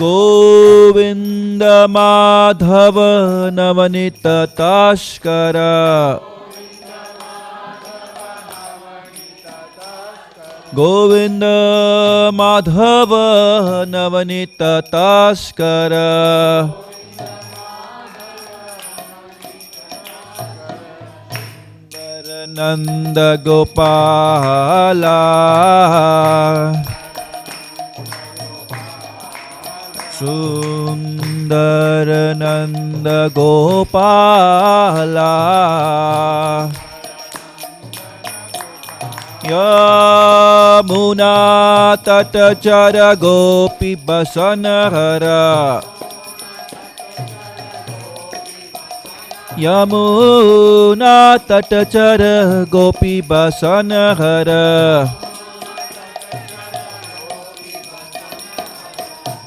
गोविंद माधव नवनीत तस्कर गोविंद माधव नवनीत तस्कर नंद गोपाला सुंदर नंद गोपाला यमुना तटचर गोपी बसन हरा यमुना तटचर गोपी बसन हरा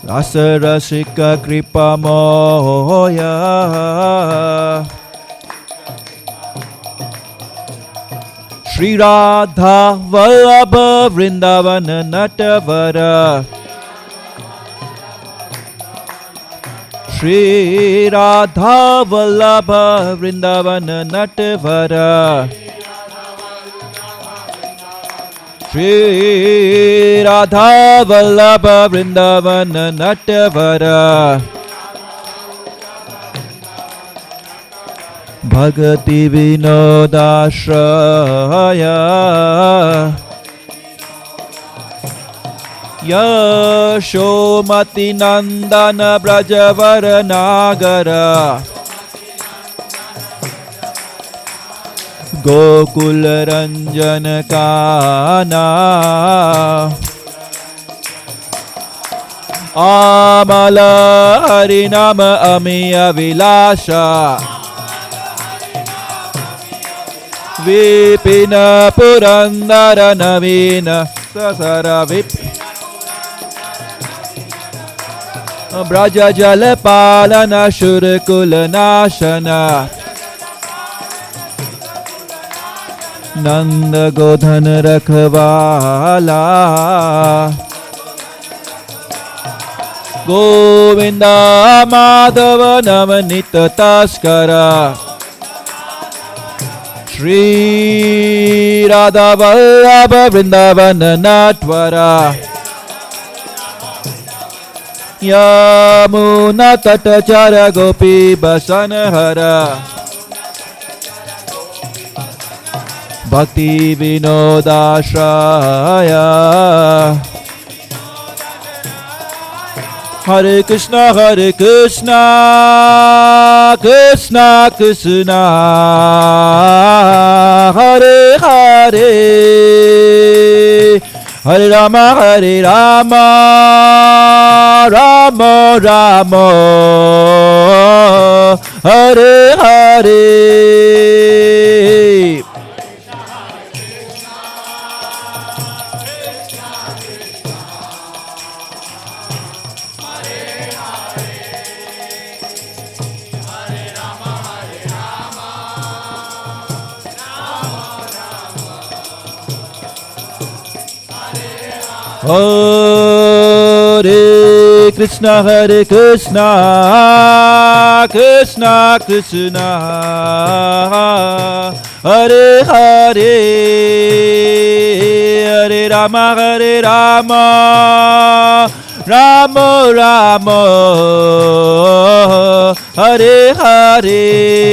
रस रसिक कृपा मोया श्री राधा वल्लभ वृंदावन नटवर श्री राधा वल्लभ वृंदावन नटवर श्री राधा वल्लभ वृंदावन नटवर भक्ति विनोदाश्रय यशोमति नंदन ब्रजवर नागर गोकुल रंजन काना आमल हरिनाम अमीय विलासा विपिन पुरंदर नवीन ससर विप ब्रज जल पालन शुरकुल नाशन नंद गोधन रखवाला गोविंद माधव नवनीत तस्कर श्री राधा वल्लभ वृंदावन नटवर यमुना तटचर गोपी बसन हरा भक्ति विनोदाश्रय हरे Krishna Krishna Krishna Hare Hare Hare Ram Ram Ram Hare Hare Hare Krishna Krishna Krishna Hare Hare Hare Rama Rama Rama Hare Hare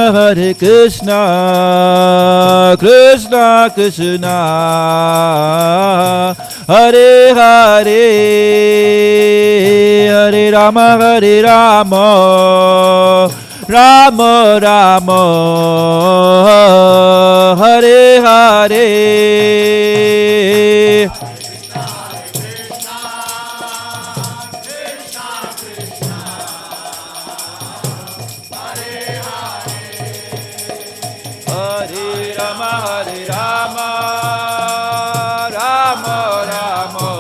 Hare Krishna Krishna Krishna Hare Hare Hare Rama Rama Rama Hare Hare Hare Rama, Rama Rama,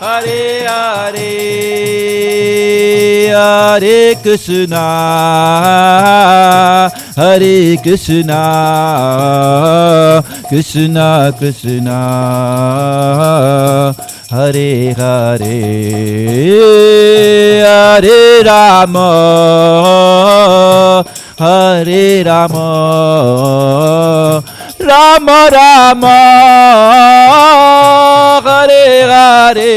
Hare Hare, Hare Krishna, Hare Krishna, Krishna Krishna, Hare Hare, Hare Rama, Hare Rama, Rama Rama, Hare Hare.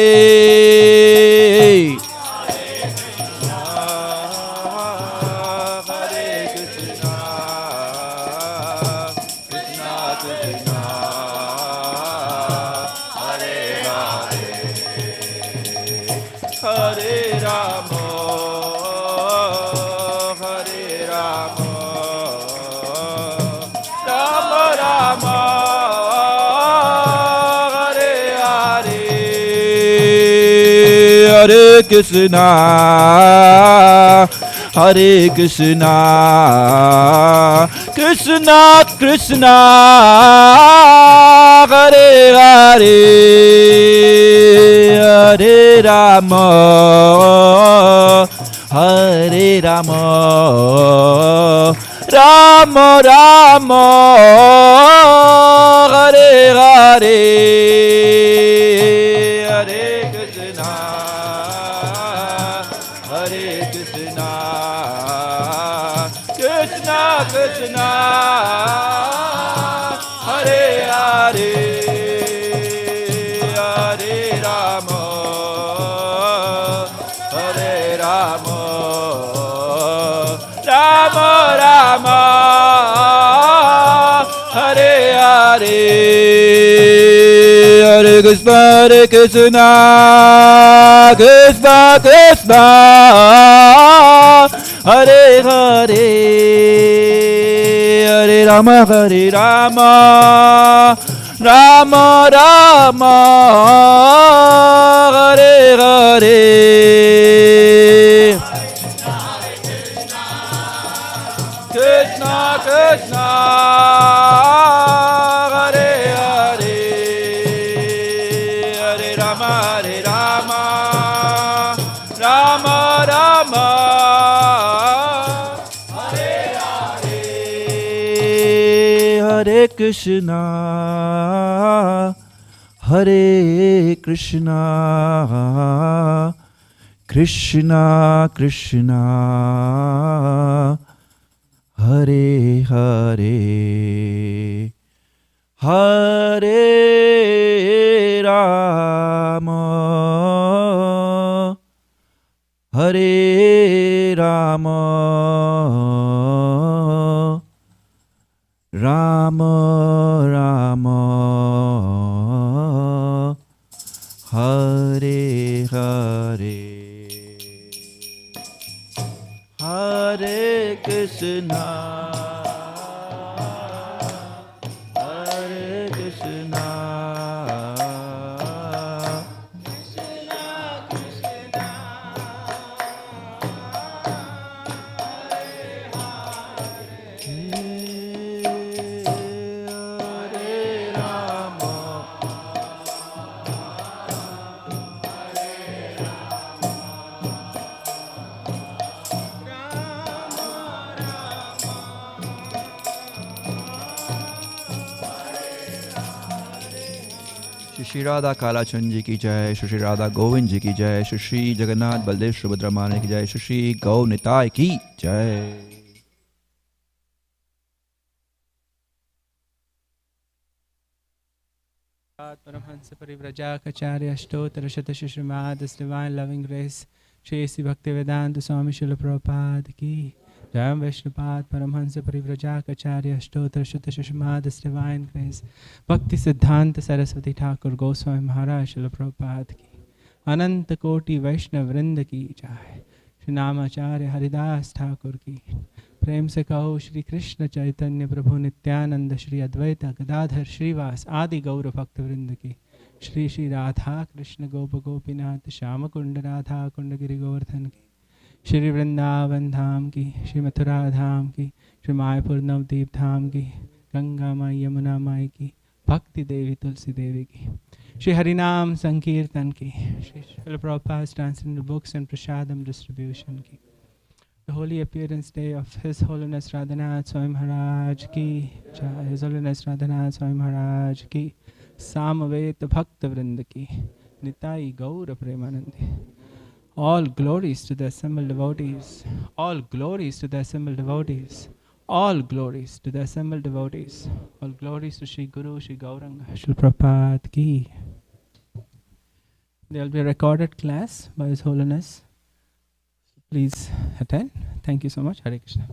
Hare Krishna, Hare Krishna, Krishna Krishna, Hare Hare, Hare Rama, Hare Rama, Rama Rama, Hare Hare, Hare Krishna, Hare Krishna, Krishna Krishna, Hare Hare, Hare Rama, Hare Rama, Rama Rama, Hare Hare, Hare Krishna, Hare Krishna, Krishna Krishna, Hare Hare, Hare Rama, Hare Rama, Rama Rama, Hare Hare. Krishna Krishna, Hare Hare, Hare Rama, Hare Rama, Rama Rama, Hare Hare, Hare Krishna, Hare Krishna, Krishna Krishna, Hare Hare, Hare Rama, Hare Rama, Rama Rama, Hare Hare, Hare Krishna, Hare Krishna, Krishna Krishna, Hare Rama, Shri Radha Kalachand जी की जय, श्री राधा गोविंद जी की जय, श्री जगन्नाथ बलदेव सुभद्रा माने की जय, श्री गौ निताय की जय। Paramhans Parivrajacharya Ashtottara Shata Srimad divine loving grace Sri Sri Bhakti Vedanta स्वामी शिल प्रभुपाद की जय। वैष्णवपाद परमहंस परिव्रजाचार्य अष्टोत्तर शत श्रीमद डिवाइन ग्रेस भक्ति सिद्धांत सरस्वती ठाकुर गोस्वामी महाराज शिल प्रभुपाद की अनंत कोटि वैष्णव वृंद की जय। श्री नामाचार्य हरिदास ठाकुर की प्रेम से कहो श्री कृष्ण चैतन्य प्रभु नित्यानंद श्री अद्वैत गदाधर श्रीवास आदि गौर भक्त वृंद की श्री श्री राधा कृष्ण गोप गोपीनाथ श्याम कुंड राधा कुंड गिरि गोवर्धन की Shri Vrindavan Dham ki, Shri Mathura Dham ki, Shri Mayapur Navdeep Dham ki, Ganga Mai Yamuna Mai ki, Bhakti Devi Tulsi Devi ki, Shri Harinam Sankirtan ki, Shri Srila Prabhupada's transcendental books and Prasadam distribution ki. The holy appearance day of His Holiness Radhanath Swami Maharaj ki, His Holiness Radhanath Swami Maharaj ki, Samaveta Bhakta Vrinda ki, Nitai Gaura Premanandi. All glories to the assembled devotees. All glories to the assembled devotees. All glories to the assembled devotees. All glories to Sri Guru, Sri Gauranga, Srila Prabhupada ki. There will be a recorded class by His Holiness. Please attend. Thank you so much. Hare Krishna.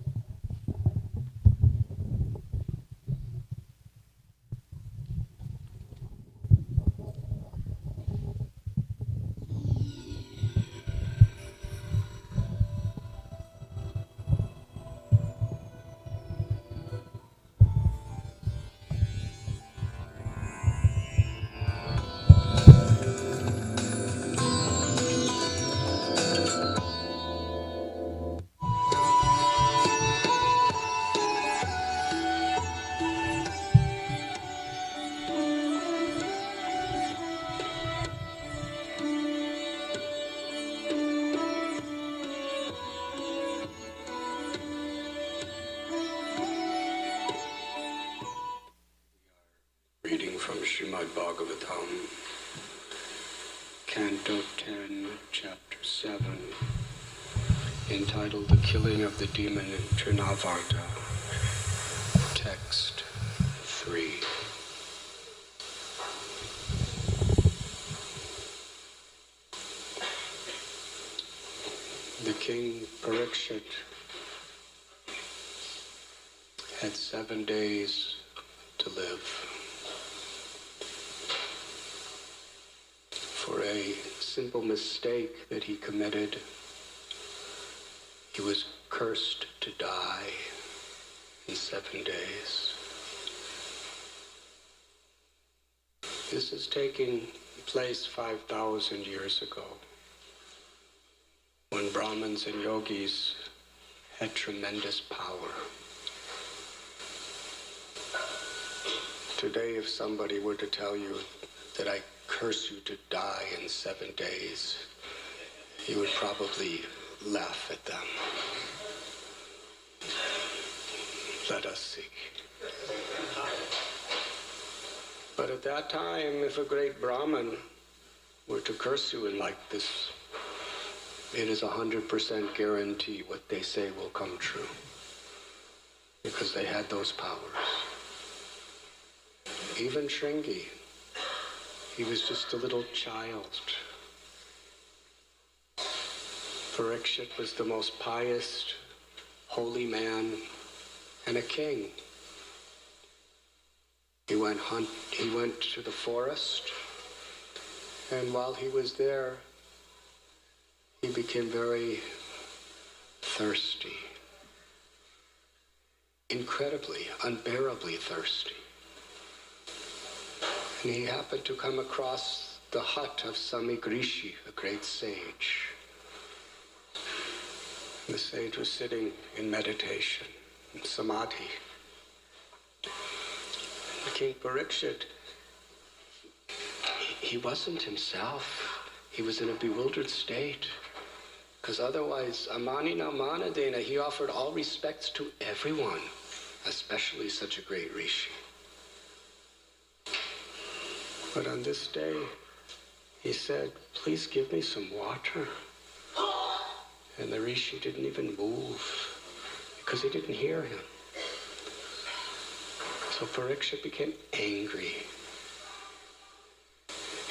Reading from Srimad Bhagavatam, Canto 10, Chapter 7, entitled The Killing of the Demon Trinavarta, Text 3. The king Parikshit had 7 days to live. For a simple mistake that he committed, he was cursed to die in 7 days. This is taking place 5,000 years ago, when Brahmins and yogis had tremendous power. Today, if somebody were to tell you that I curse you to die in 7 days, you would probably laugh at them. Let us see. But at that time, if a great Brahmin were to curse you in like this, it is 100% guarantee what they say will come true, because they had those powers. Even Shringi, he was just a little child. Parikshit was the most pious, holy man and a king. He went to the forest, and while he was there, he became very thirsty. Incredibly, unbearably thirsty. And he happened to come across the hut of Samik Rishi, a great sage. The sage was sitting in meditation, in samadhi. And King Parikshit, he wasn't himself. He was in a bewildered state. Because otherwise, amanina manadena, he offered all respects to everyone, especially such a great rishi. But on this day, he said, please give me some water. And the rishi didn't even move, because he didn't hear him. So Parikshit became angry.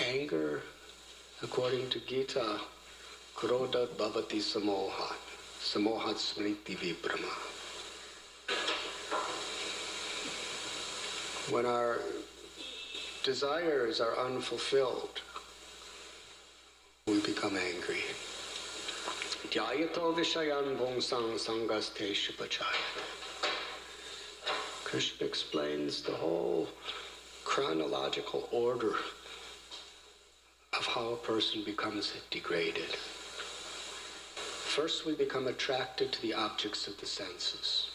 Anger, according to Gita, krodhat bhavati samohat, samohat smriti vibrama. When our desires are unfulfilled, we become angry. Dhyayato vishayan bhungsang sangasteshu pachayat. Krishna explains the whole chronological order of how a person becomes degraded. First, we become attracted to the objects of the senses.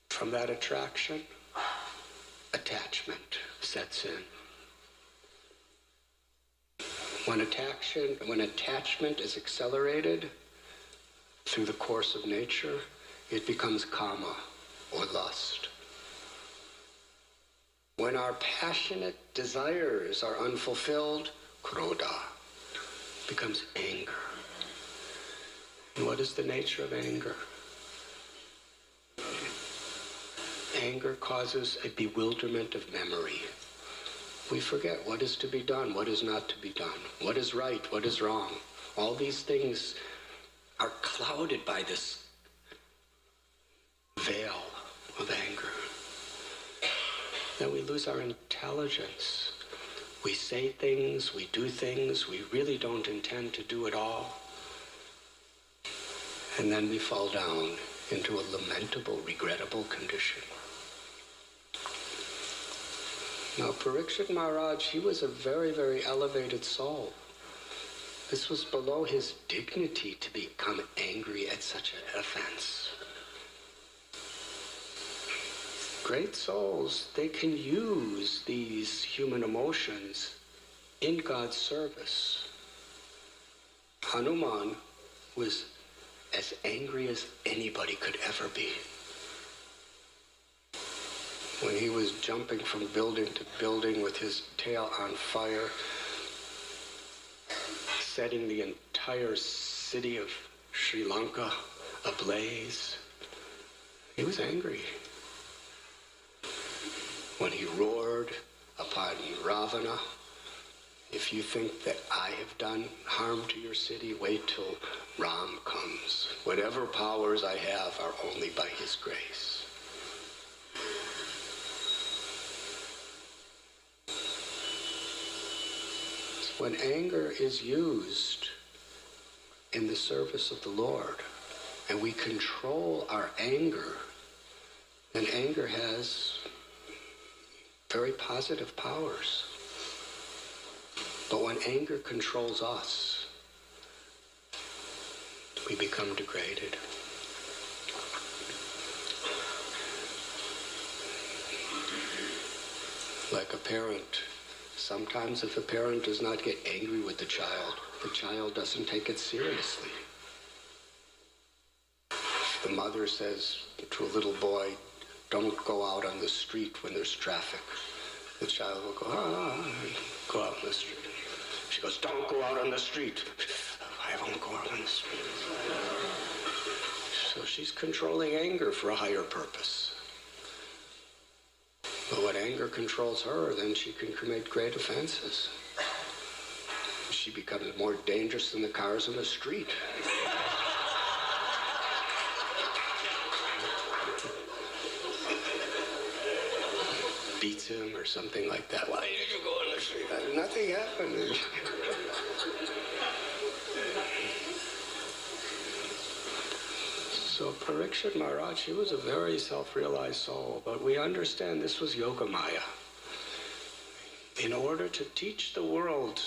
From that attraction, attachment sets in. When attachment is accelerated through the course of nature, it becomes kama, or lust. When our passionate desires are unfulfilled, krodha becomes anger. And what is the nature of anger? Anger causes a bewilderment of memory. We forget what is to be done, what is not to be done, what is right, what is wrong. All these things are clouded by this veil of anger. Then we lose our intelligence. We say things, we do things we really don't intend to do at all. And then we fall down into a lamentable, regrettable condition. Now, Parikshit Maharaj, he was a very, very elevated soul. This was below his dignity to become angry at such an offense. Great souls, they can use these human emotions in God's service. Hanuman was as angry as anybody could ever be. When he was jumping from building to building with his tail on fire, setting the entire city of Sri Lanka ablaze, he was angry. When he roared upon Ravana, if you think that I have done harm to your city, wait till Ram comes. Whatever powers I have are only by his grace. When anger is used in the service of the Lord, and we control our anger, then anger has very positive powers. But when anger controls us, we become degraded. Like a parent. Sometimes if a parent does not get angry with the child doesn't take it seriously. If the mother says to a little boy, don't go out on the street when there's traffic, the child will go, and go out on the street. She goes, don't go out on the street. I won't go out on the street. So she's controlling anger for a higher purpose. But when anger controls her, then she can commit great offenses. She becomes more dangerous than the cars on the street. Beats him or something like that. Why did you go on the street? Nothing happened. So Parikshit Maharaj, he was a very self-realized soul, but we understand this was Yoga Maya. In order to teach the world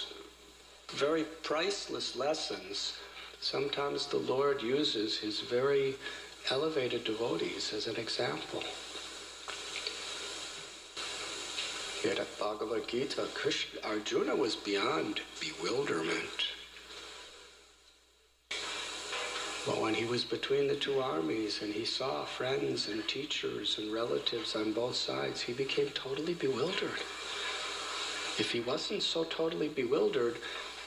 very priceless lessons, sometimes the Lord uses his very elevated devotees as an example. Yet at Bhagavad Gita, Arjuna was beyond bewilderment. But when he was between the two armies and he saw friends and teachers and relatives on both sides, he became totally bewildered. If he wasn't so totally bewildered,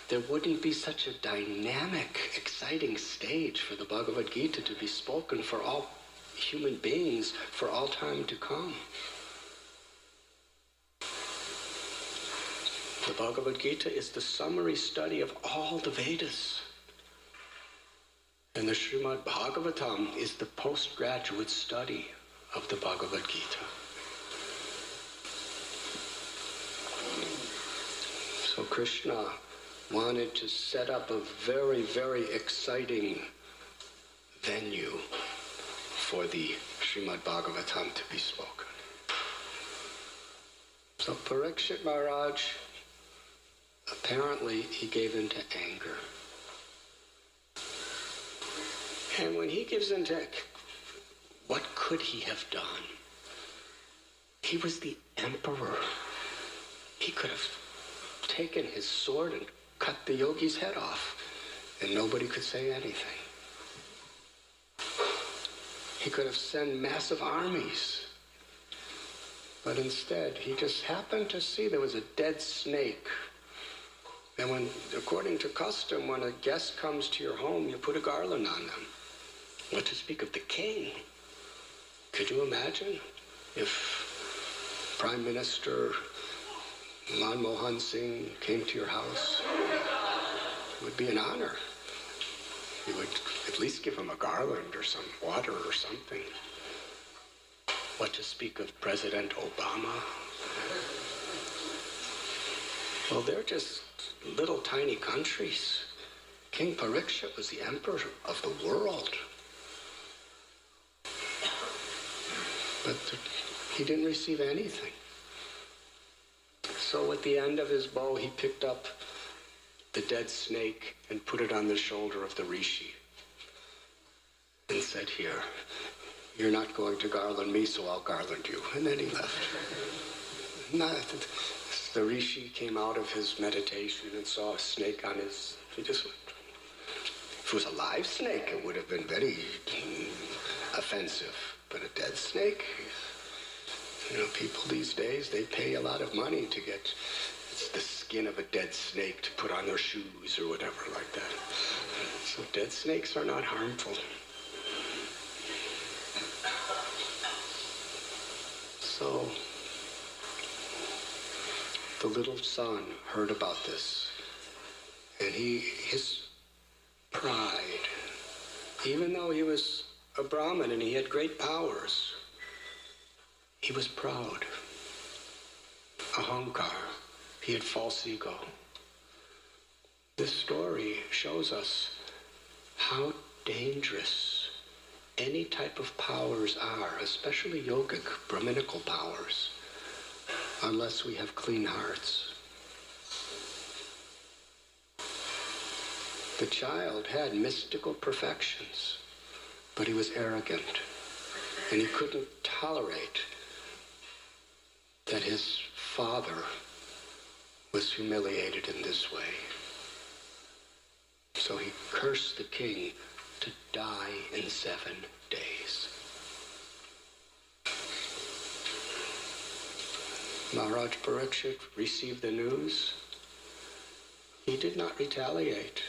there wouldn't be such a dynamic, exciting stage for the Bhagavad Gita to be spoken for all human beings for all time to come. The Bhagavad Gita is the summary study of all the Vedas. And the Srimad Bhagavatam is the postgraduate study of the Bhagavad Gita. So Krishna wanted to set up a very, very exciting venue for the Srimad Bhagavatam to be spoken. So Parikshit Maharaj, apparently he gave in to anger. And when he gives into, what could he have done? He was the emperor. He could have taken his sword and cut the yogi's head off, and nobody could say anything. He could have sent massive armies. But instead, he just happened to see there was a dead snake. And when, according to custom, when a guest comes to your home, you put a garland on them. What to speak of the king? Could you imagine if Prime Minister Manmohan Singh came to your house? It would be an honor. You would at least give him a garland or some water or something. What to speak of President Obama? Well, they're just little tiny countries. King Parikshit was the emperor of the world. But he didn't receive anything. So at the end of his bow, he picked up the dead snake and put it on the shoulder of the rishi and said, "Here, you're not going to garland me, so I'll garland you." And then he left. The rishi came out of his meditation and saw a snake on his... He just went. If it was a live snake, it would have been very offensive. But a dead snake, you know, people these days, they pay a lot of money to get the skin of a dead snake to put on their shoes or whatever like that. So dead snakes are not harmful. So the little son heard about this, and his pride, even though he was a Brahmin and he had great powers, he was proud. Ahankar. He had false ego. This story shows us how dangerous any type of powers are, especially yogic, Brahminical powers, unless we have clean hearts. The child had mystical perfections, but he was arrogant, and he couldn't tolerate that his father was humiliated in this way. So he cursed the king to die in 7 days. Maharaj Parikshit received the news. He did not retaliate.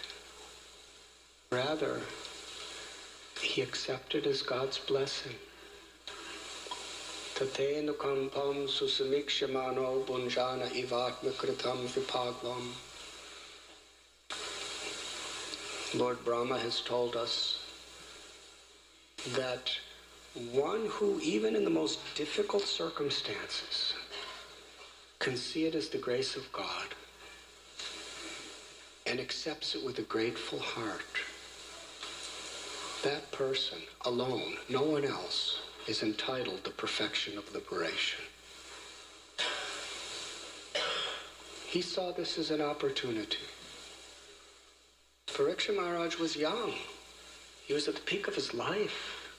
Rather, he accepted as God's blessing. Tatenu kampam susamikshamano bunjana ivatmakritam vipagvam. Lord Brahma has told us that one who, even in the most difficult circumstances, can see it as the grace of God and accepts it with a grateful heart, that person alone, no one else, is entitled to perfection of liberation. He saw this as an opportunity. Parikshit Maharaj was young. He was at the peak of his life.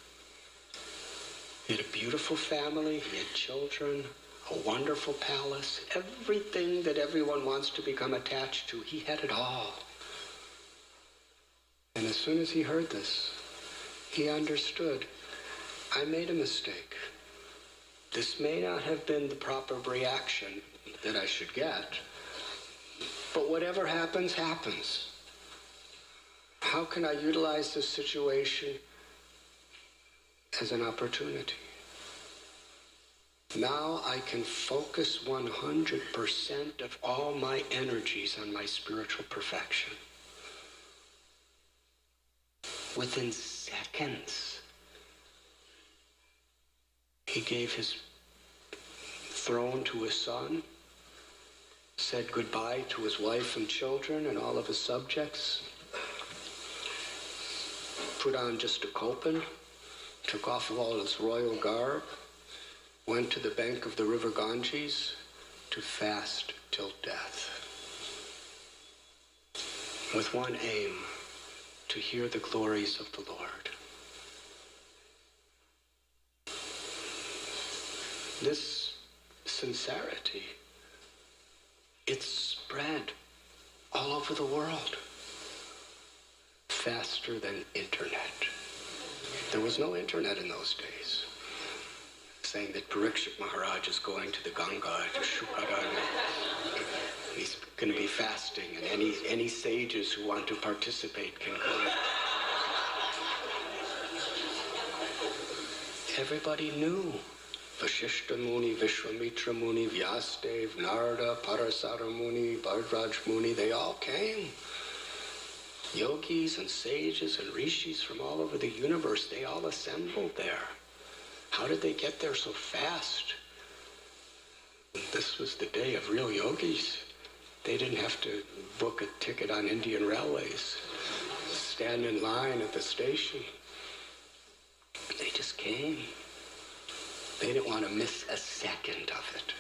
He had a beautiful family, he had children, a wonderful palace, everything that everyone wants to become attached to. He had it all. And as soon as he heard this, he understood, I made a mistake. This may not have been the proper reaction that I should get, but whatever happens, happens. How can I utilize this situation as an opportunity? Now I can focus 100% of all my energies on my spiritual perfection. Within seconds, he gave his throne to his son, said goodbye to his wife and children and all of his subjects, put on just a kopan, took off all his royal garb, went to the bank of the river Ganges to fast till death, with one aim, to hear the glories of the Lord. This sincerity, it's spread all over the world faster than internet. There was no internet in those days. Saying that Parikshit Maharaj is going to the Ganga, to Shukarana. He's going to be fasting, and any sages who want to participate can come. Everybody knew. Vashishta Muni, Vishwamitra Muni, Vyasadev, Narada, Parasara Muni, Bhardraj Muni, they all came. Yogis and sages and rishis from all over the universe, they all assembled there. How did they get there so fast? This was the day of real yogis. They didn't have to book a ticket on Indian Railways, stand in line at the station. They just came. They didn't want to miss a second of it.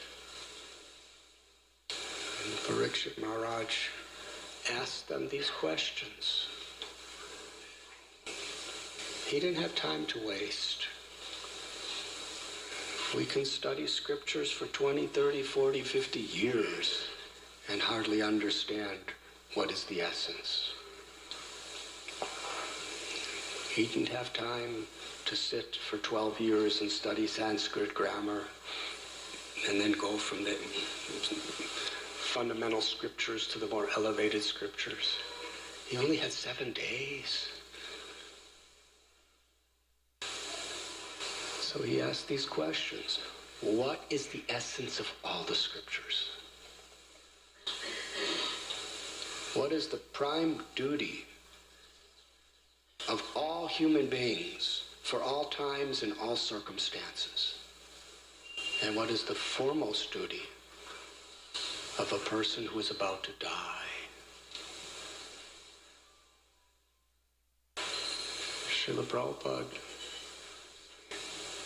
And Parikshit Maharaj asked them these questions. He didn't have time to waste. We can study scriptures for 20, 30, 40, 50 years and hardly understand what is the essence. He didn't have time to sit for 12 years and study Sanskrit grammar and then go from the fundamental scriptures to the more elevated scriptures. He only had 7 days. So he asked these questions. What is the essence of all the scriptures? What is the prime duty of all human beings for all times and all circumstances? And what is the foremost duty of a person who is about to die? Srila Prabhupada,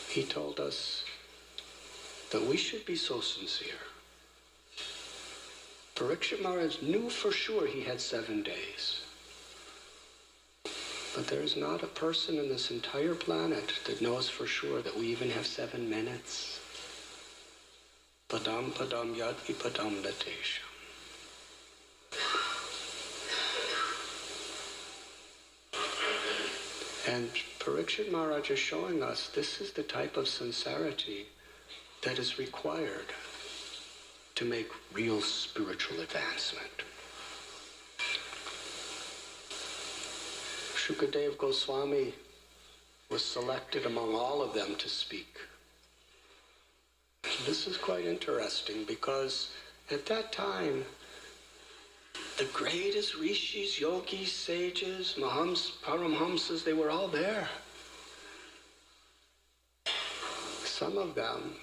he told us that we should be so sincere. Parikshit Maharaj knew for sure he had 7 days. But there's not a person in this entire planet that knows for sure that we even have 7 minutes. Padam padam yad vipadam latesham. And Parikshit Maharaj is showing us this is the type of sincerity that is required to make real spiritual advancement. Shukadev Goswami was selected among all of them to speak. This is quite interesting because at that time, the greatest rishis, yogis, sages, paramhamsas, they were all there. Some of them,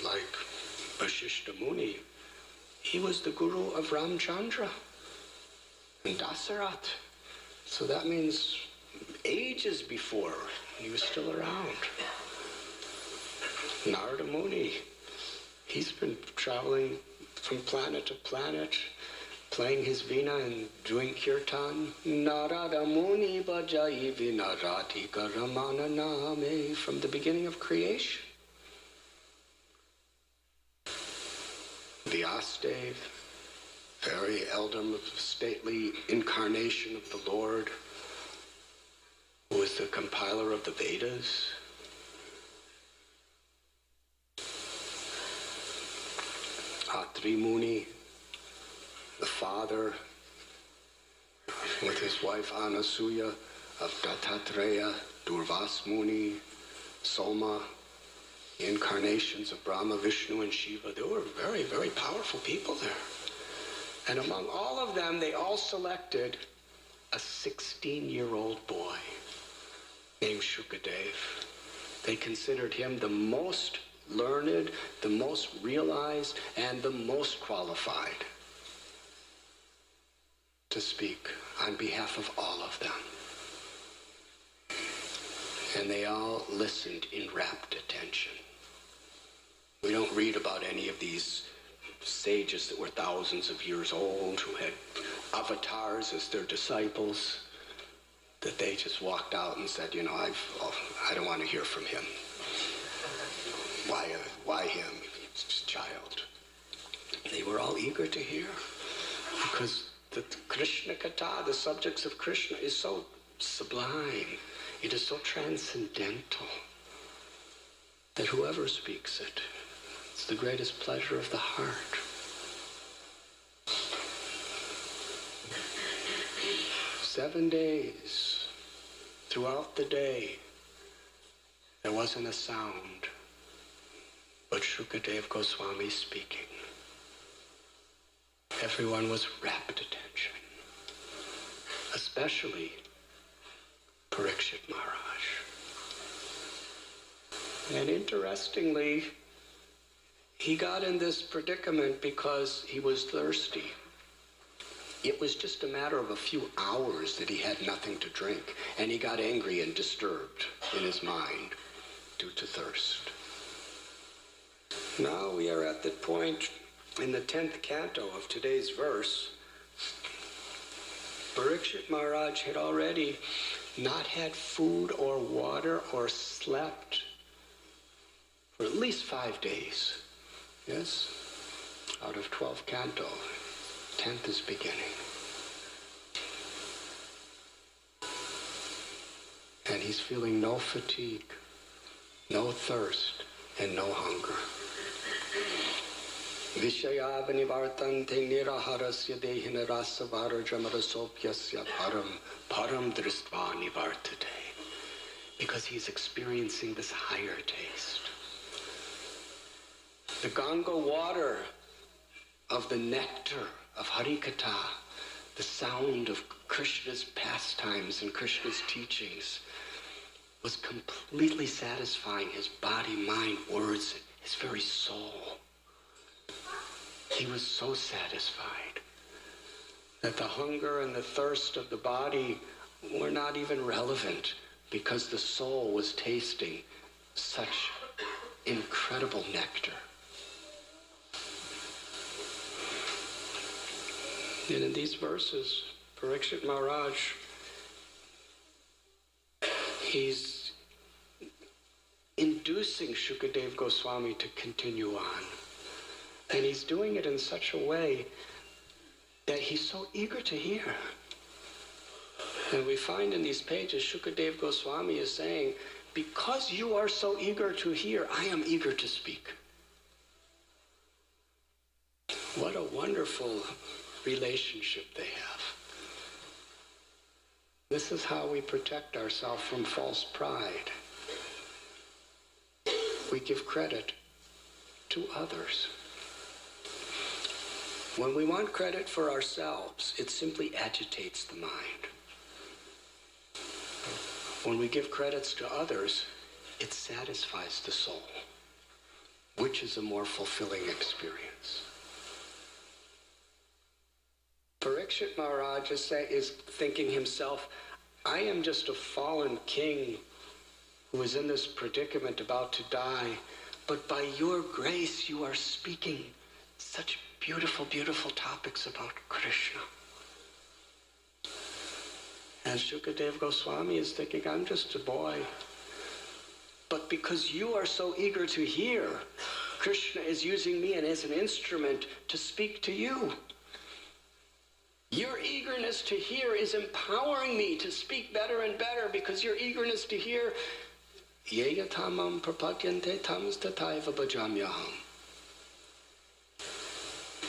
like Vashishta Muni, he was the guru of Ramchandra and Dasarath. So that means ages before he was still around. Narada Muni, he's been traveling from planet to planet, playing his veena and doing kirtan. Narada Muni bhajai vinarati karamana name, from the beginning of creation. Vyasadev, very elder, stately incarnation of the Lord, who was the compiler of the Vedas. Atri Muni, the father, with his wife Anasuya, of Dattatreya, Durvas Muni, Soma, the incarnations of Brahma, Vishnu, and Shiva. They were very, very powerful people there. And among all of them, they all selected a 16-year-old boy named Shukadev. They considered him the most learned, the most realized, and the most qualified to speak on behalf of all of them. And they all listened in rapt attention. We don't read about any of these sages that were thousands of years old who had avatars as their disciples, that they just walked out and said, you know, I don't want to hear from him. Why him? He's just a child. They were all eager to hear, because the Krishna Katha, the subjects of Krishna, is so sublime. It is so transcendental that whoever speaks it, it's the greatest pleasure of the heart. 7 days, throughout the day, there wasn't a sound but Shukadev Goswami speaking. Everyone was rapt attention, especially Parikshit Maharaj. And interestingly, he got in this predicament because he was thirsty. It was just a matter of a few hours that he had nothing to drink, and he got angry and disturbed in his mind due to thirst. Now we are at the point in the 10th canto of today's verse. Parikshit Maharaj had already not had food or water or slept for at least 5 days. Yes? Out of 12 canto, 10th is beginning. And he's feeling no fatigue, no thirst, and no hunger. Vishayavanivartante niraharasya dehina rasavarajamarasopyasya param dristva nivartate. Because he's experiencing this higher taste. The Ganga water of the nectar of Harikatha, the sound of Krishna's pastimes and Krishna's teachings, was completely satisfying his body, mind, words, his very soul. He was so satisfied that the hunger and the thirst of the body were not even relevant, because the soul was tasting such incredible nectar. And in these verses, Parikshit Maharaj, he's inducing Shukadev Goswami to continue on. And he's doing it in such a way that he's so eager to hear. And we find in these pages, Shukadev Goswami is saying, because you are so eager to hear, I am eager to speak. What a wonderful relationship they have. This is how we protect ourselves from false pride. We give credit to others. When we want credit for ourselves, it simply agitates the mind. When we give credits to others, it satisfies the soul, which is a more fulfilling experience. Parikshit Maharaj is thinking himself, I am just a fallen king who is in this predicament about to die, but by your grace you are speaking such beautiful, beautiful topics about Krishna. And Shukadev Goswami is thinking, I'm just a boy. But because you are so eager to hear, Krishna is using me as an instrument to speak to you. Your eagerness to hear is empowering me to speak better and better, because your eagerness to hear, yeyatamam prapadyante tams tataiva bhajamyaham.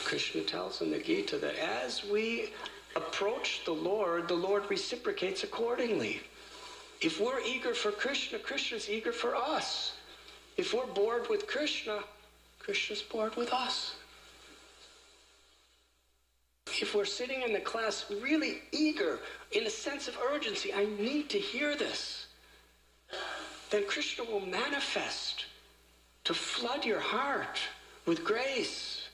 Krishna tells in the Gita that as we approach the Lord reciprocates accordingly. If we're eager for Krishna, Krishna's eager for us. If we're bored with Krishna, Krishna's bored with us. If we're sitting in the class really eager, in a sense of urgency, I need to hear this, then Krishna will manifest to flood your heart with grace.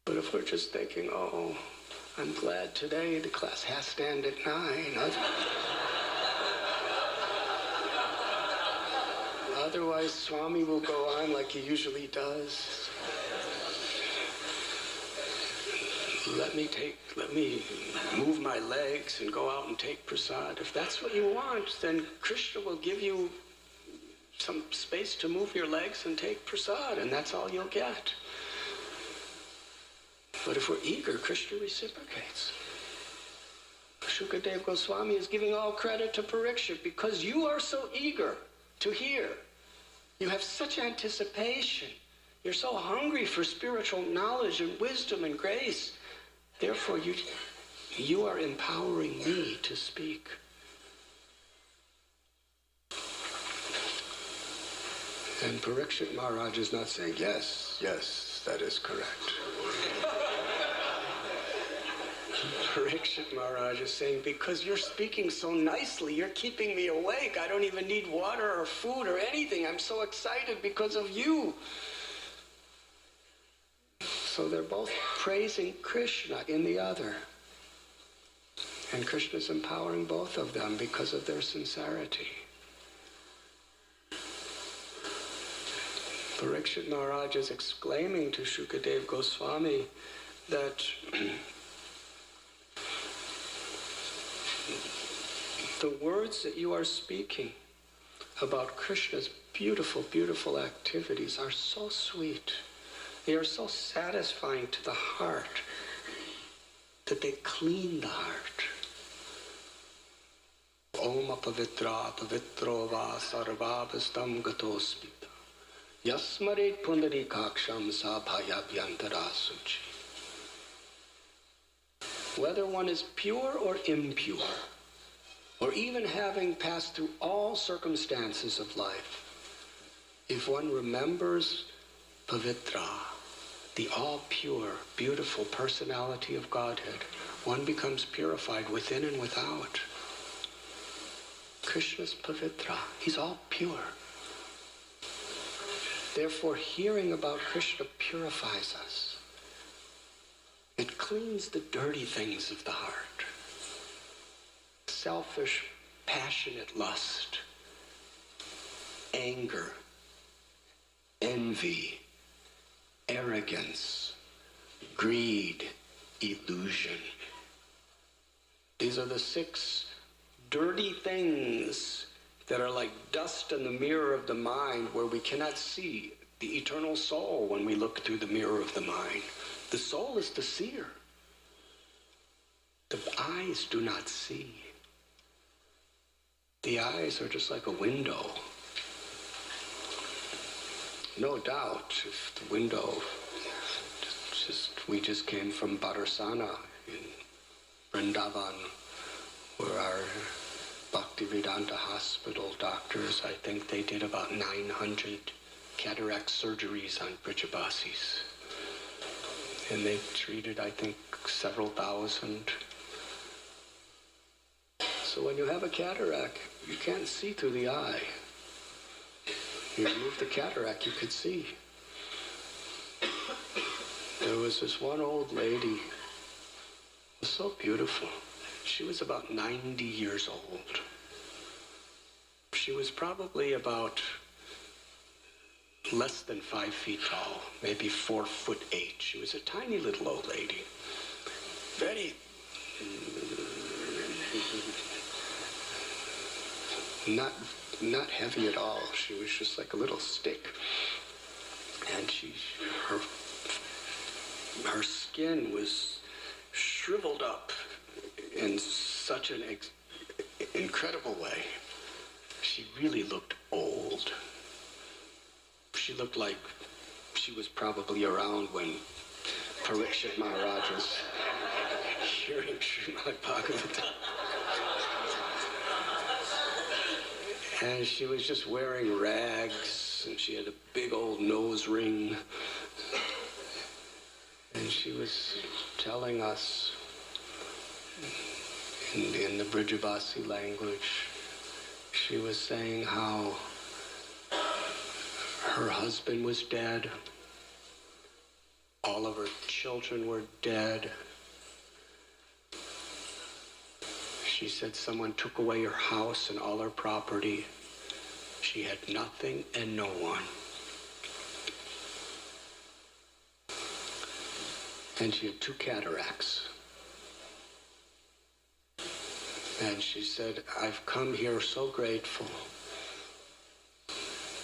But if we're just thinking, oh, I'm glad today the class has to end at 9. Otherwise, Swami will go on like he usually does. Let me move my legs and go out and take prasad. If that's what you want, then Krishna will give you some space to move your legs and take prasad, and that's all you'll get. But if we're eager, Krishna reciprocates. Shukadev Goswami is giving all credit to Parikshit because you are so eager to hear. You have such anticipation. You're so hungry for spiritual knowledge and wisdom and grace. Therefore, you are empowering me to speak. And Parikshit Maharaj is not saying, yes, yes, that is correct. Parikshit Maharaj is saying, because you're speaking so nicely, you're keeping me awake. I don't even need water or food or anything. I'm so excited because of you. So they're both praising Krishna in the other. And Krishna's empowering both of them because of their sincerity. Parikshit Maharaj is exclaiming to Shukadev Goswami that the words that you are speaking about Krishna's beautiful, beautiful activities are so sweet. They are so satisfying to the heart that they clean the heart. Om apavitra pavitro va sarvabhastam gatospita yasmaret pundarikaksham sabhayabhyantara suchi. Whether one is pure or impure, or even having passed through all circumstances of life, if one remembers Pavitra, the all-pure, beautiful personality of Godhead, one becomes purified within and without. Krishna's Pavitra, he's all pure. Therefore, hearing about Krishna purifies us. It cleans the dirty things of the heart. Selfish, passionate lust, anger, envy, arrogance, greed, illusion. These are the 6 dirty things that are like dust in the mirror of the mind, where we cannot see the eternal soul when we look through the mirror of the mind. The soul is the seer. The eyes do not see. The eyes are just like a window. No doubt, if the window, we just came from Bharsana in Vrindavan, where our Bhaktivedanta hospital doctors, I think they did about 900 cataract surgeries on Brijabasis. And they treated, I think, several thousand. So when you have a cataract, you can't see through the eye. You remove the cataract, you could see. There was this one old lady, so beautiful. She was about 90 years old. She was probably about less than 5 feet tall, maybe 4'8". She was a tiny little old lady. Very, not heavy at all. She was just like a little stick. And her skin was shriveled up in such an incredible way. She really looked old. She looked like she was probably around when Parikshit Maharaj was hearing Srimad Bhagavatam. And she was just wearing rags, and she had a big old nose ring. And she was telling us in the Brijabasi language, she was saying how her husband was dead, all of her children were dead. She said someone took away her house and all her property. She had nothing and no one. And she had 2 cataracts. And she said, I've come here so grateful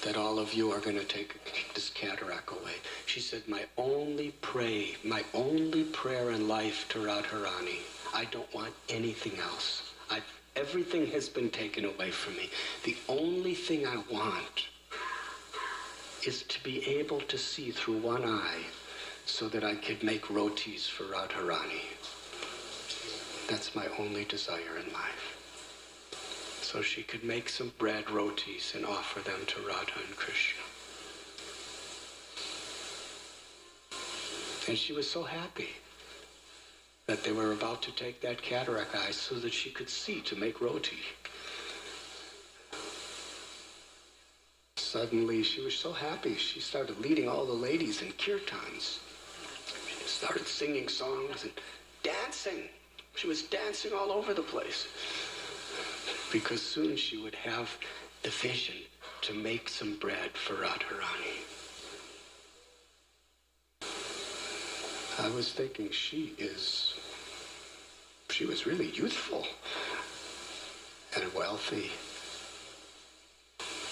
that all of you are going to take this cataract away. She said, my only prayer in life to Radharani, I don't want anything else. Everything has been taken away from me. The only thing I want is to be able to see through one eye so that I could make rotis for Radharani. That's my only desire in life. So she could make some bread rotis and offer them to Radha and Krishna. And she was so happy that they were about to take that cataract eye so that she could see to make roti. Suddenly, she was so happy, she started leading all the ladies in kirtans. She started singing songs and dancing. She was dancing all over the place. Because soon she would have the vision to make some bread for Radharani. I was thinking, she was really youthful and wealthy.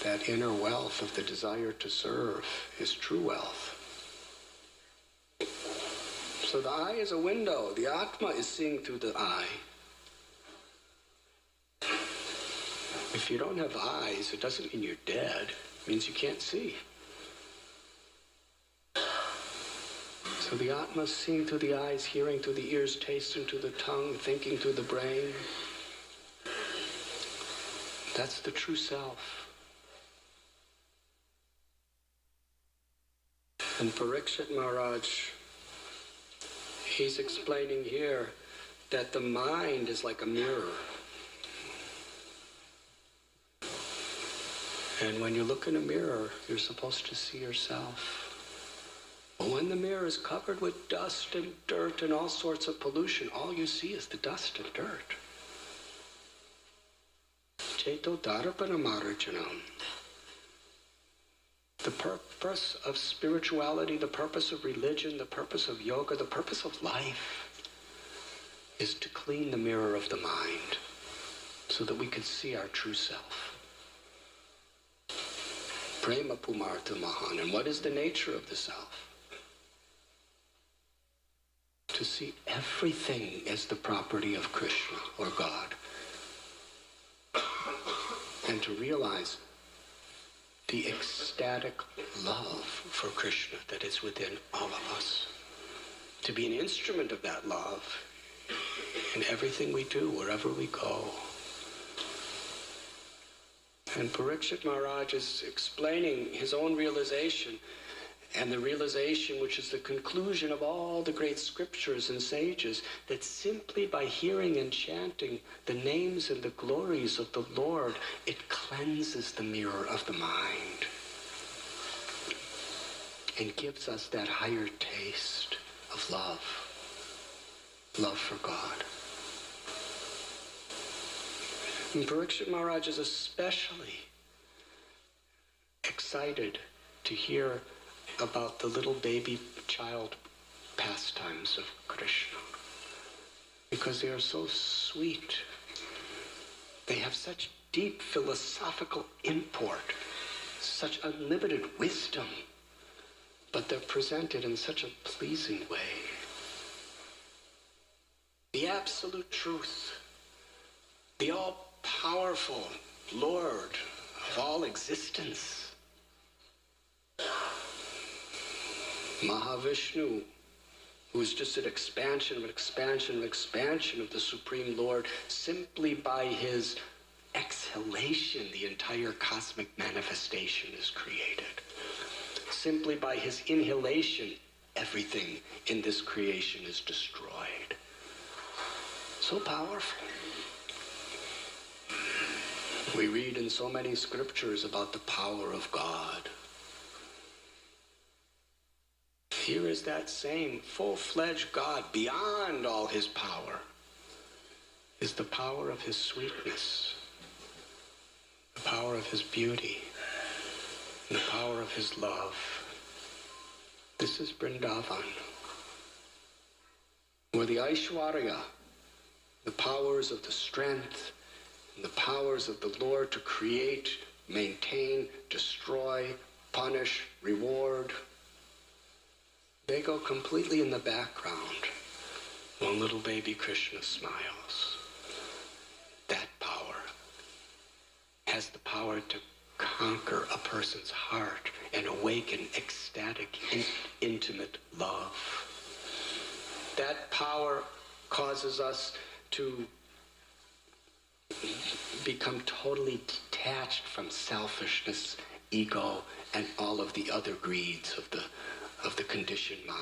That inner wealth of the desire to serve is true wealth. So the eye is a window. The Atma is seeing through the eye. If you don't have eyes, it doesn't mean you're dead. It means you can't see. So the Atma is seeing through the eyes, hearing through the ears, tasting through the tongue, thinking through the brain. That's the true self. And Parikshit Maharaj, he's explaining here that the mind is like a mirror. And when you look in a mirror, you're supposed to see yourself. But when the mirror is covered with dust and dirt and all sorts of pollution, all you see is the dust and dirt. Cheto Darapana Marajanam. The purpose of spirituality, the purpose of religion, the purpose of yoga, the purpose of life is to clean the mirror of the mind so that we can see our true self. Prema Pumartha Mahan. And what is the nature of the self? To see everything as the property of Krishna or God. And to realize the ecstatic love for Krishna that is within all of us. To be an instrument of that love in everything we do, wherever we go. And Parikshit Maharaj is explaining his own realization, and the realization which is the conclusion of all the great scriptures and sages, that simply by hearing and chanting the names and the glories of the Lord, it cleanses the mirror of the mind and gives us that higher taste of love for God. And Parikshit Maharaj is especially excited to hear about the little baby child pastimes of Krishna, because they are so sweet. They have such deep philosophical import, such unlimited wisdom, but they're presented in such a pleasing way. The absolute truth, the all-powerful Lord of all existence, Mahavishnu, who is just an expansion of the Supreme Lord, simply by his exhalation, the entire cosmic manifestation is created. Simply by his inhalation, everything in this creation is destroyed. So powerful. We read in so many scriptures about the power of God. Here is that same full-fledged God, beyond all his power, is the power of his sweetness, the power of his beauty, and the power of his love. This is Vrindavan, where the Aishwarya, the powers of the strength, and the powers of the Lord to create maintain, destroy, punish, reward, they go completely in the background when little baby Krishna smiles. That power has the power to conquer a person's heart and awaken ecstatic, intimate love. That power causes us to become totally detached from selfishness, ego, and all of the other greeds of the conditioned mind.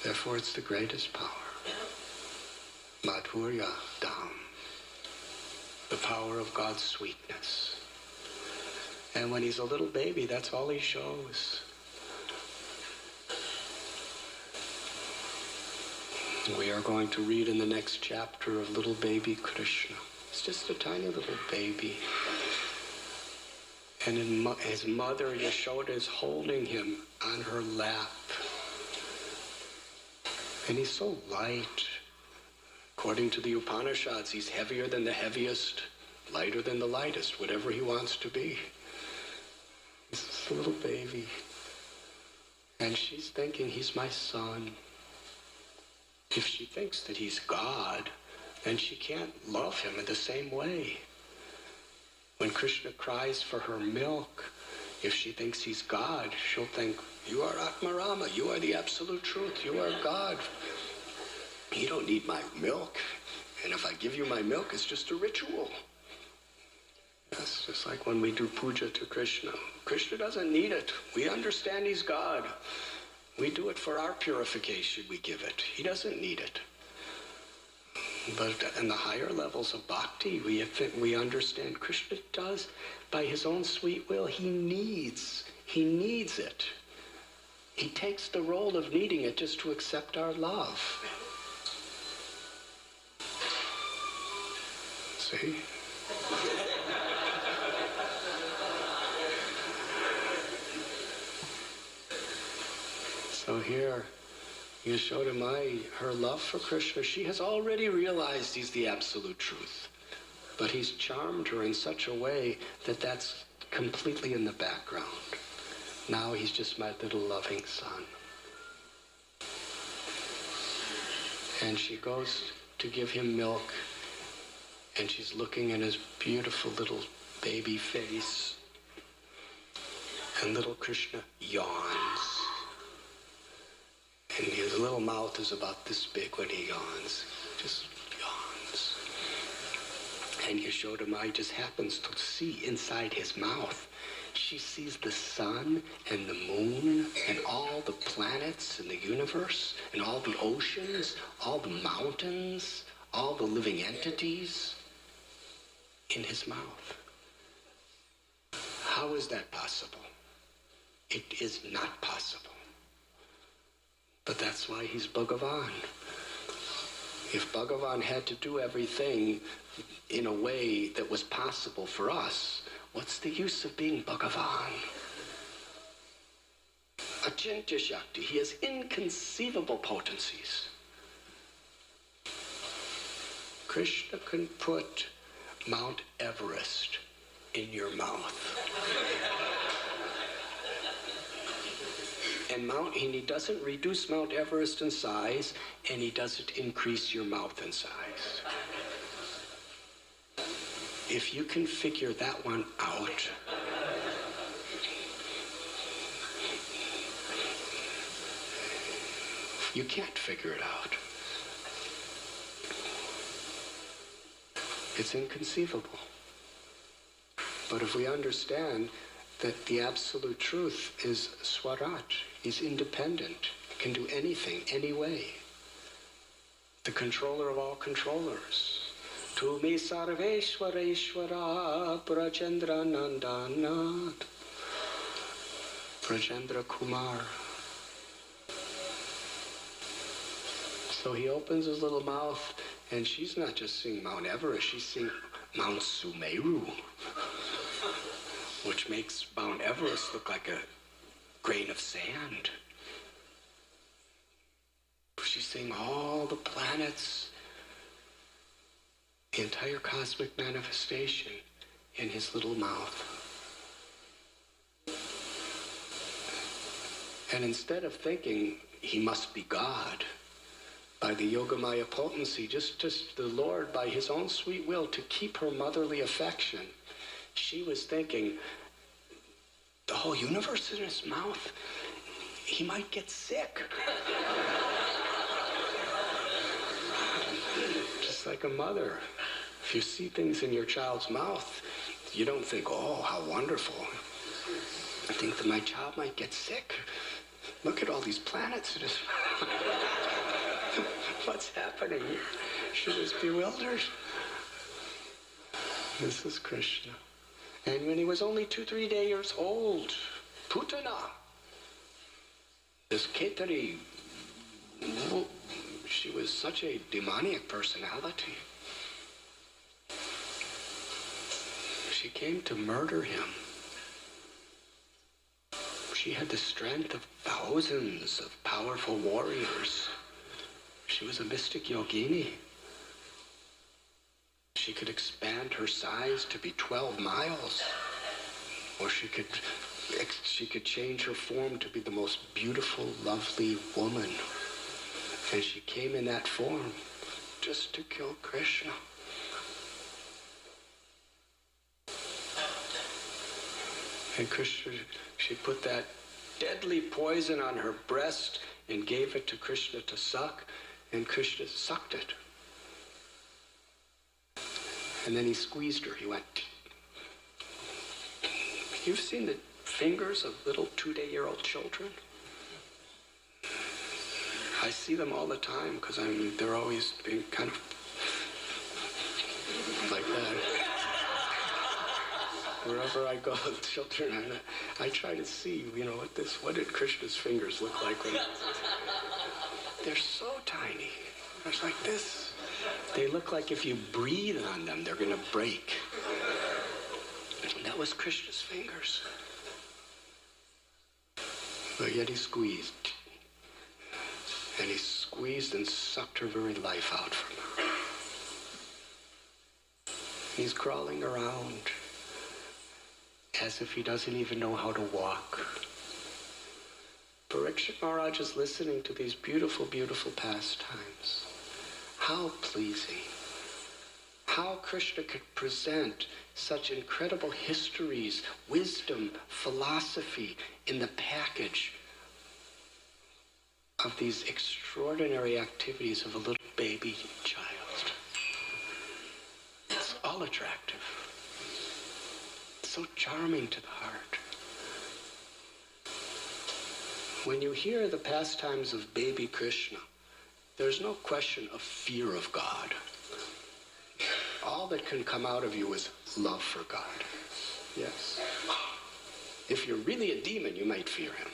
Therefore, it's the greatest power. Madhurya Dham, the power of God's sweetness. And when he's a little baby, that's all he shows. We are going to read in the next chapter of little baby Krishna. It's just a tiny little baby. And his mother Yashoda is holding him on her lap. And he's so light. According to the Upanishads, he's heavier than the heaviest, lighter than the lightest, whatever he wants to be. He's just a little baby. And she's thinking, he's my son. If she thinks that he's God, then she can't love him in the same way. When Krishna cries for her milk, if she thinks he's God, she'll think, you are Atmarama, you are the absolute truth, you are God. You don't need my milk. And if I give you my milk, it's just a ritual. That's just like when we do puja to Krishna. Krishna doesn't need it. We understand he's God. We do it for our purification, we give it. He doesn't need it. But in the higher levels of bhakti, we understand Krishna does, by his own sweet will, he needs it. He takes the role of needing it just to accept our love. See? So here, Yashoda Mai, her love for Krishna, she has already realized he's the absolute truth. But he's charmed her in such a way that that's completely in the background. Now he's just my little loving son. And she goes to give him milk, and she's looking in his beautiful little baby face. And little Krishna yawns. And his little mouth is about this big when he yawns. Just yawns. And Yashoda Mai just happens to see inside his mouth. She sees the sun and the moon and all the planets in the universe and all the oceans, all the mountains, all the living entities in his mouth. How is that possible? It is not possible. But that's why he's Bhagavan. If Bhagavan had to do everything in a way that was possible for us, what's the use of being Bhagavan? Achintya Shakti, he has inconceivable potencies. Krishna can put Mount Everest in your mouth. And he doesn't reduce Mount Everest in size, and he doesn't increase your mouth in size. If you can figure that one out, you can't figure it out. It's inconceivable. But if we understand that the absolute truth is Swarat, he's independent, can do anything, any way. The controller of all controllers. Tu me sarveshwareshwara Prajendra Nandana Prajendra Kumar. So he opens his little mouth, and she's not just seeing Mount Everest, she's seeing Mount Sumeru, which makes Mount Everest look like a grain of sand. She's seeing all the planets, the entire cosmic manifestation, in his little mouth. And instead of thinking he must be God, by the Yogamaya potency, just the Lord, by his own sweet will, to keep her motherly affection, she was thinking, the whole universe in his mouth, he might get sick. Just like a mother. If you see things in your child's mouth, you don't think, oh, how wonderful. I think that my child might get sick. Look at all these planets in his mouth. What's happening here? She was bewildered. This is Krishna. And when he was only 2-3 years old, Putana, this Ketari, she was such a demoniac personality. She came to murder him. She had the strength of thousands of powerful warriors. She was a mystic yogini. She could expand her size to be 12 miles. Or she could change her form to be the most beautiful, lovely woman. And she came in that form just to kill Krishna. And Krishna, she put that deadly poison on her breast and gave it to Krishna to suck, and Krishna sucked it. And then he squeezed her. He went. You've seen the fingers of little 2-day-old children? I see them all the time because they're always being kind of like that. Wherever I go with children, I try to see, what did Krishna's fingers look like when they're so tiny. It's like this. They look like if you breathe on them, they're going to break. And that was Krishna's fingers. But yet he squeezed. And he squeezed and sucked her very life out from her. He's crawling around as if he doesn't even know how to walk. Parikshit Maharaj is listening to these beautiful, beautiful pastimes. How pleasing. How Krishna could present such incredible histories, wisdom, philosophy in the package of these extraordinary activities of a little baby child. It's all attractive. So charming to the heart. When you hear the pastimes of baby Krishna, there's no question of fear of God. All that can come out of you is love for God. Yes. If you're really a demon, you might fear him.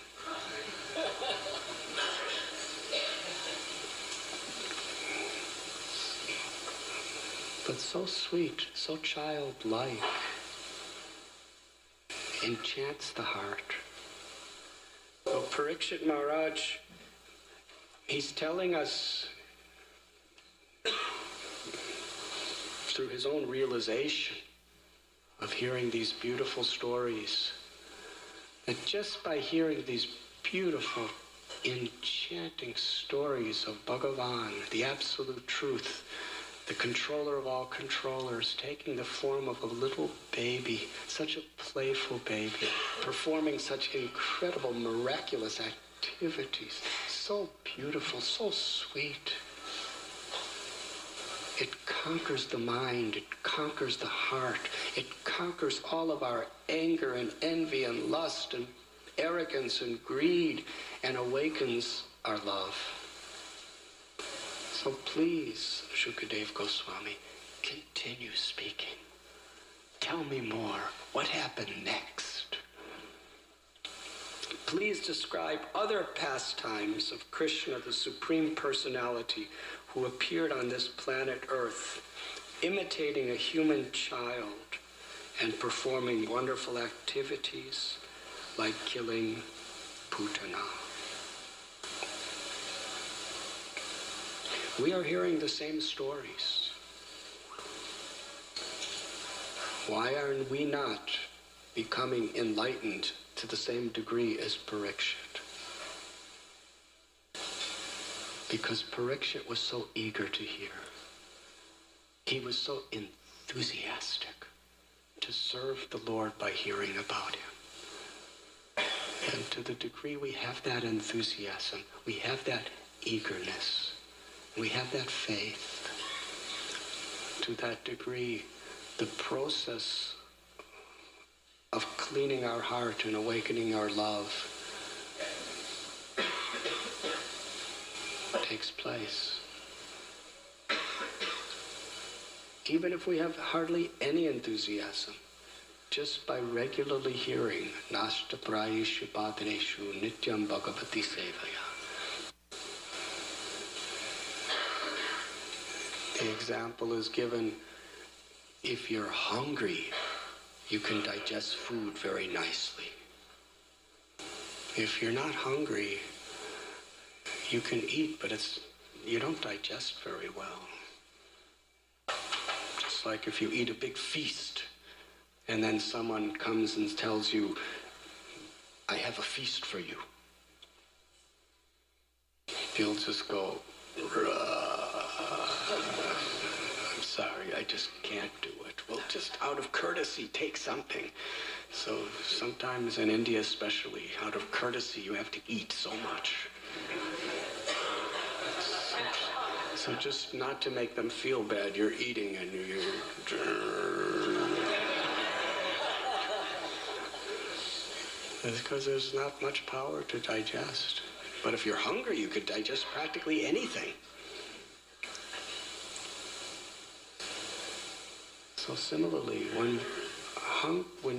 But so sweet, so childlike, enchants the heart. So Parikshit Maharaj, he's telling us through his own realization of hearing these beautiful stories, that just by hearing these beautiful, enchanting stories of Bhagavan, the absolute truth, the controller of all controllers, taking the form of a little baby, such a playful baby, performing such incredible, miraculous activities, so beautiful, so sweet. It conquers the mind, it conquers the heart, it conquers all of our anger and envy and lust and arrogance and greed, and awakens our love. So please, Shukadev Goswami, continue speaking. Tell me more. What happened next? Please describe other pastimes of Krishna, the Supreme Personality, who appeared on this planet Earth, imitating a human child and performing wonderful activities like killing Putana. We are hearing the same stories. Why are we not becoming enlightened to the same degree as Parikshit? Because Parikshit was so eager to hear. He was so enthusiastic to serve the Lord by hearing about him. And to the degree we have that enthusiasm, we have that eagerness, we have that faith, to that degree, the process of cleaning our heart and awakening our love takes place. Even if we have hardly any enthusiasm, just by regularly hearing Nashta Prayeshu Padreshu Nityam Bhagavati Sevaya. The example is given, if you're hungry, you can digest food very nicely. If you're not hungry, you can eat, but you don't digest very well. Just like if you eat a big feast, and then someone comes and tells you, I have a feast for you. You'll just go, I'm sorry, I just can't do it. Well, just out of courtesy, take something. So sometimes in India especially, out of courtesy, you have to eat so much. So just not to make them feel bad, you're eating and it's because there's not much power to digest. But if you're hungry, you could digest practically anything. So similarly, when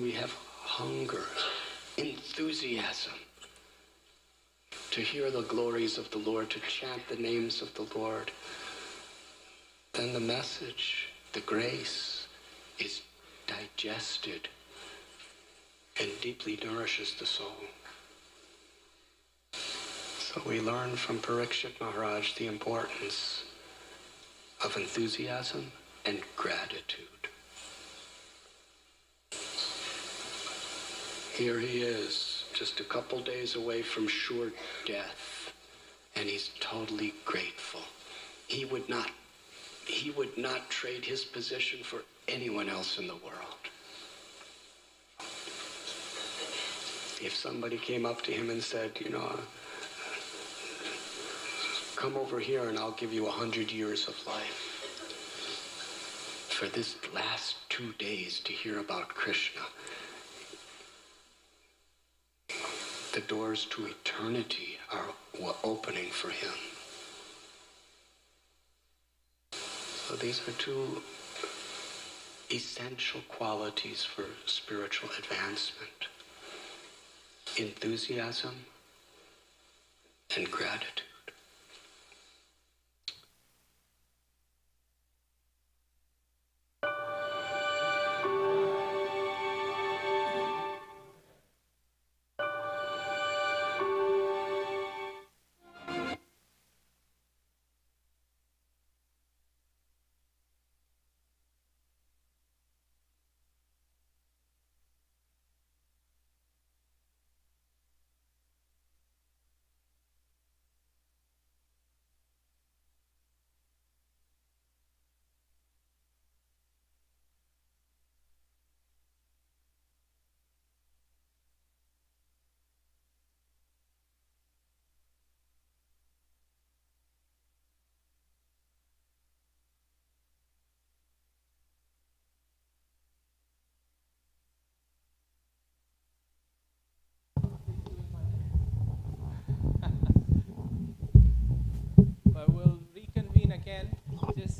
we have hunger, enthusiasm, to hear the glories of the Lord, to chant the names of the Lord, then the message, the grace, is digested and deeply nourishes the soul. So we learn from Parikshit Maharaj the importance of enthusiasm and gratitude. Here he is, just a couple days away from sure death, and he's totally grateful. He would not trade his position for anyone else in the world. If somebody came up to him and said, come over here and I'll give you 100 years of life for this last 2 days to hear about Krishna, the doors to eternity are opening for him. So these are two essential qualities for spiritual advancement: enthusiasm and gratitude.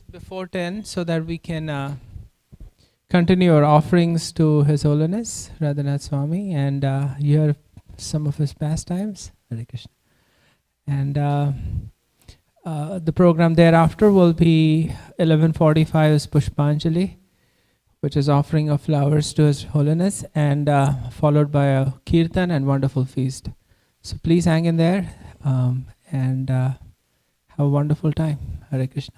Before 10, so that we can continue our offerings to His Holiness Radhanath Swami and hear some of his pastimes. Hare Krishna. And the program thereafter will be 11:45 is Pushpanjali, which is offering of flowers to His Holiness, and followed by a kirtan and wonderful feast. So please hang in there and have a wonderful time. Hare Krishna.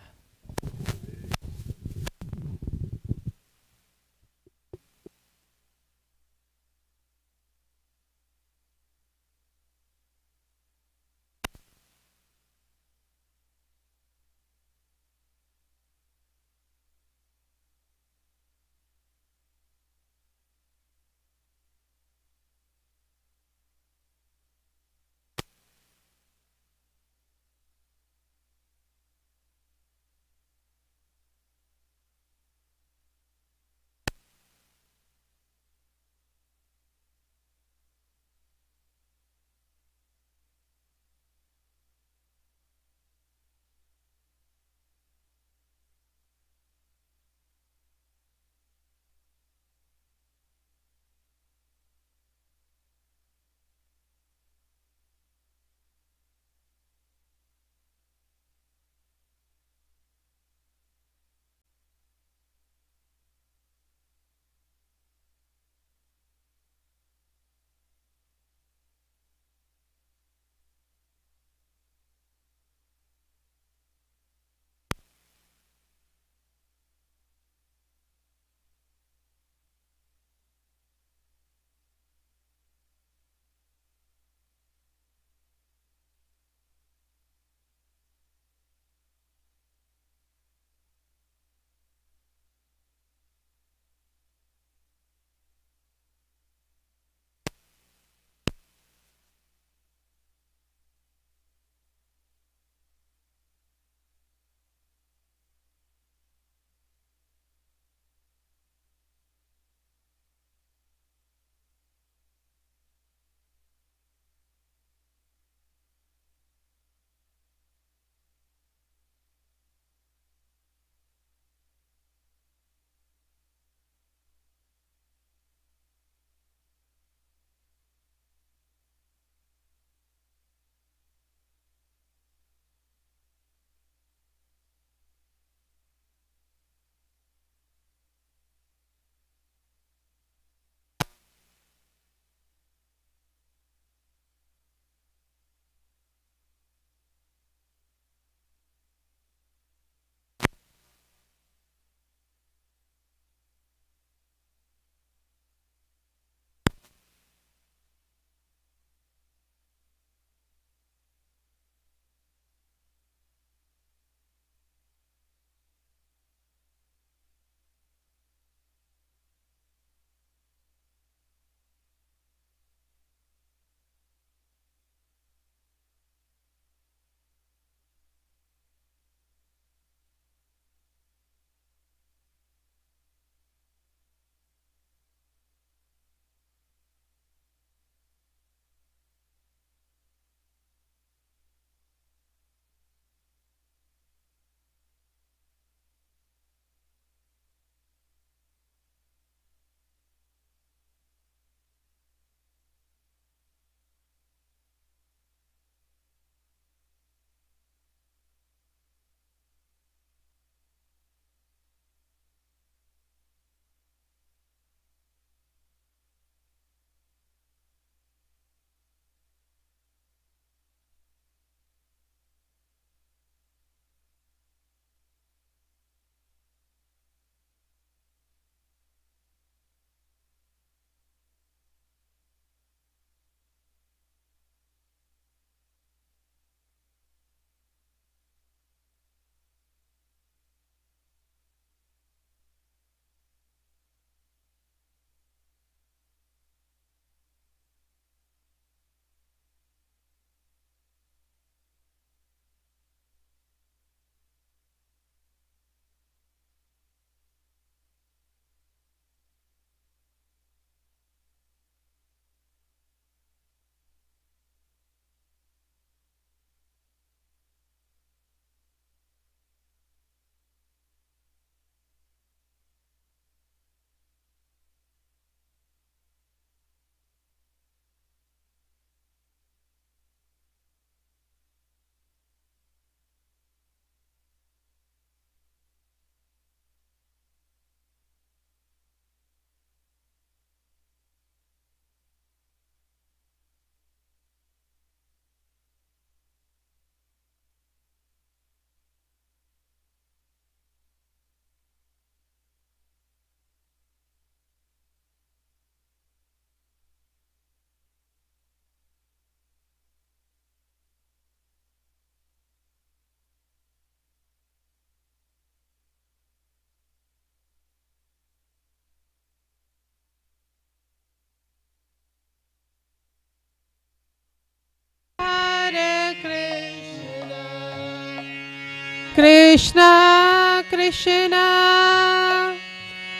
Krishna Krishna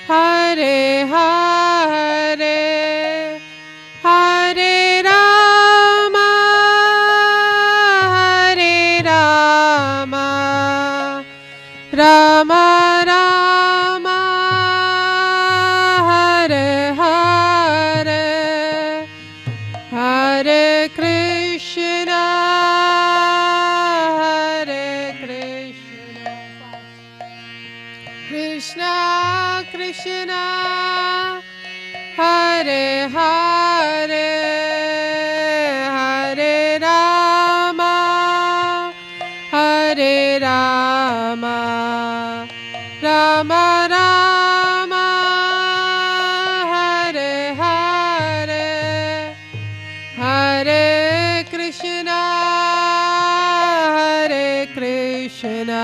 Hare Hare Hare Rama Hare Rama Rama Rama Hare Hare Hare Krishna Hare Krishna Krishna Krishna Hare Hare Hare Rama Hare Rama Rama Rama Hare Hare Hare Krishna Hare Krishna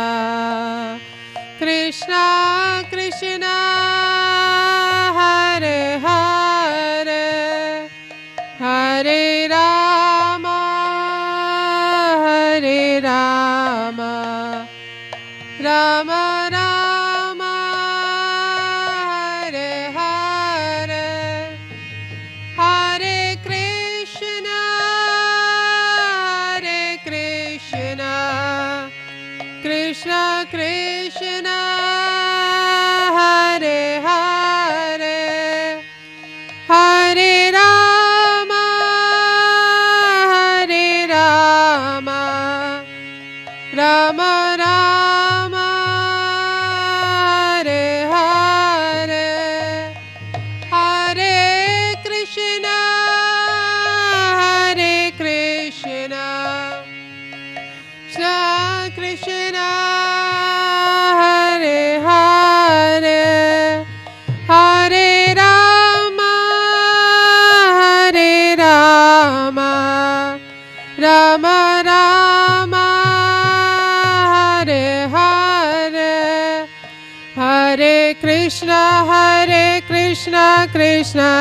Krishna Krishna Hare Hare Hare Rama Hare Rama Rama Rama Hare Hare Hare Krishna Hare Krishna Krishna Krishna Hare Hare Hare Rama Hare Rama Rama Rama Hare Hare Hare Krishna Hare Krishna Krishna Krishna Hare Hare Hare Rama Hare Rama Rama Rama Hare Hare Hare Krishna Krishna Krishna